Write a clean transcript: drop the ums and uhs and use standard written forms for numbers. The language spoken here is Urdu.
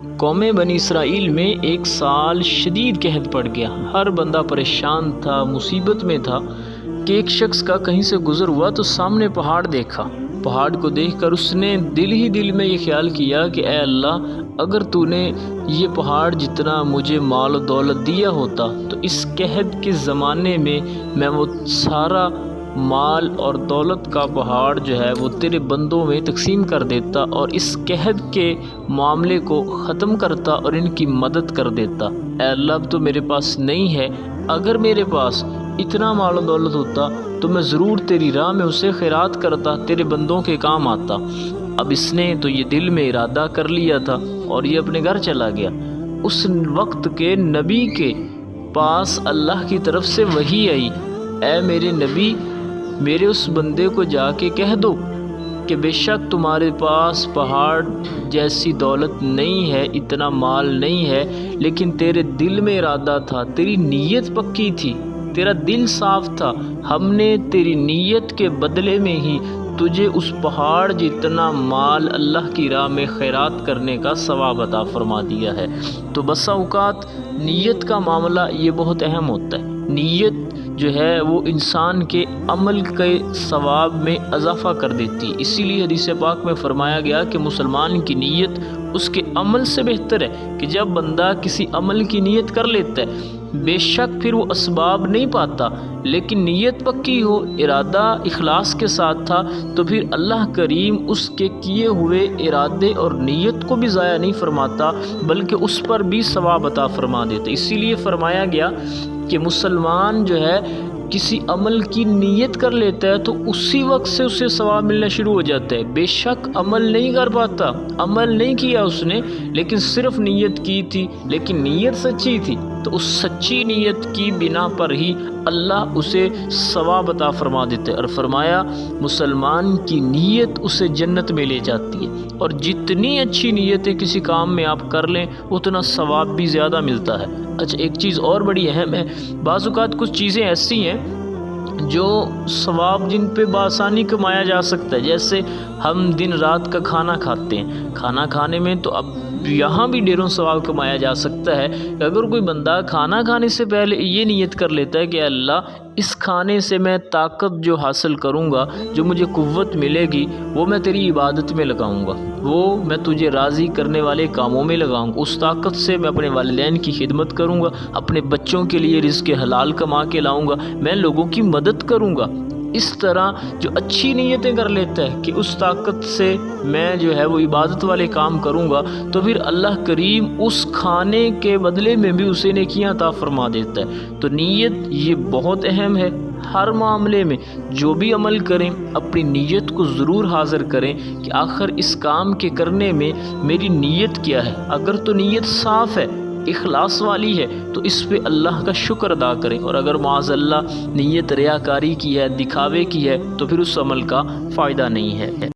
قوم بنی اسرائیل میں ایک سال شدید قحط پڑ گیا۔ ہر بندہ پریشان تھا، مصیبت میں تھا کہ ایک شخص کا کہیں سے گزر ہوا تو سامنے پہاڑ دیکھا۔ پہاڑ کو دیکھ کر اس نے دل ہی دل میں یہ خیال کیا کہ اے اللہ، اگر تو نے یہ پہاڑ جتنا مجھے مال و دولت دیا ہوتا تو اس قحط کے زمانے میں وہ سارا مال اور دولت کا پہاڑ جو ہے وہ تیرے بندوں میں تقسیم کر دیتا اور اس قحط کے معاملے کو ختم کرتا اور ان کی مدد کر دیتا۔ اے اللہ، اب تو میرے پاس نہیں ہے، اگر میرے پاس اتنا مال و دولت ہوتا تو میں ضرور تیری راہ میں اسے خیرات کرتا، تیرے بندوں کے کام آتا۔ اب اس نے تو یہ دل میں ارادہ کر لیا تھا اور یہ اپنے گھر چلا گیا۔ اس وقت کے نبی کے پاس اللہ کی طرف سے وحی آئی، اے میرے نبی، میرے اس بندے کو جا کے کہہ دو کہ بے شک تمہارے پاس پہاڑ جیسی دولت نہیں ہے، اتنا مال نہیں ہے، لیکن تیرے دل میں ارادہ تھا، تیری نیت پکی تھی، تیرا دل صاف تھا، ہم نے تیری نیت کے بدلے میں ہی تجھے اس پہاڑ جتنا مال اللہ کی راہ میں خیرات کرنے کا ثواب عطا فرما دیا ہے۔ تو بسا اوقات نیت کا معاملہ یہ بہت اہم ہوتا ہے۔ نیت جو ہے وہ انسان کے عمل کے ثواب میں اضافہ کر دیتی، اسی لیے حدیث پاک میں فرمایا گیا کہ مسلمان کی نیت اس کے عمل سے بہتر ہے، کہ جب بندہ کسی عمل کی نیت کر لیتا ہے بے شک پھر وہ اسباب نہیں پاتا، لیکن نیت پکی ہو، ارادہ اخلاص کے ساتھ تھا، تو پھر اللہ کریم اس کے کیے ہوئے ارادے اور نیت کو بھی ضائع نہیں فرماتا بلکہ اس پر بھی ثواب عطا فرما دیتا۔ اسی لیے فرمایا گیا کہ مسلمان جو ہے کسی عمل کی نیت کر لیتا ہے تو اسی وقت سے اسے ثواب ملنا شروع ہو جاتا ہے۔ بے شک عمل نہیں کر پاتا، عمل نہیں کیا اس نے، لیکن صرف نیت کی تھی، لیکن نیت سچی تھی، تو اس سچی نیت کی بنا پر ہی اللہ اسے ثواب عطا فرما دیتے، اور فرمایا مسلمان کی نیت اسے جنت میں لے جاتی ہے، اور جتنی اچھی نیتیں کسی کام میں آپ کر لیں اتنا ثواب بھی زیادہ ملتا ہے۔ اچھا، ایک چیز اور بڑی اہم ہے، بعض اوقات کچھ چیزیں ایسی ہیں جو ثواب جن پہ بآسانی کمایا جا سکتا ہے، جیسے ہم دن رات کا کھانا کھاتے ہیں، کھانا کھانے میں تو اب یہاں بھی ڈھیروں ثواب کمایا جا سکتا ہے کہ اگر کوئی بندہ کھانا کھانے سے پہلے یہ نیت کر لیتا ہے کہ اللہ، اس کھانے سے میں طاقت جو حاصل کروں گا، جو مجھے قوت ملے گی، وہ میں تیری عبادت میں لگاؤں گا، وہ میں تجھے راضی کرنے والے کاموں میں لگاؤں گا، اس طاقت سے میں اپنے والدین کی خدمت کروں گا، اپنے بچوں کے لیے رزق حلال کما کے لاؤں گا، میں لوگوں کی مدد کروں گا۔ اس طرح جو اچھی نیتیں کر لیتا ہے کہ اس طاقت سے میں جو ہے وہ عبادت والے کام کروں گا، تو پھر اللہ کریم اس کھانے کے بدلے میں بھی اسے نیکیاں عطا فرما دیتا ہے۔ تو نیت یہ بہت اہم ہے، ہر معاملے میں جو بھی عمل کریں اپنی نیت کو ضرور حاضر کریں کہ آخر اس کام کے کرنے میں میری نیت کیا ہے۔ اگر تو نیت صاف ہے، اخلاص والی ہے، تو اس پہ اللہ کا شکر ادا کریں، اور اگر معاذ اللہ نیت ریاکاری کی ہے، دکھاوے کی ہے، تو پھر اس عمل کا فائدہ نہیں ہے۔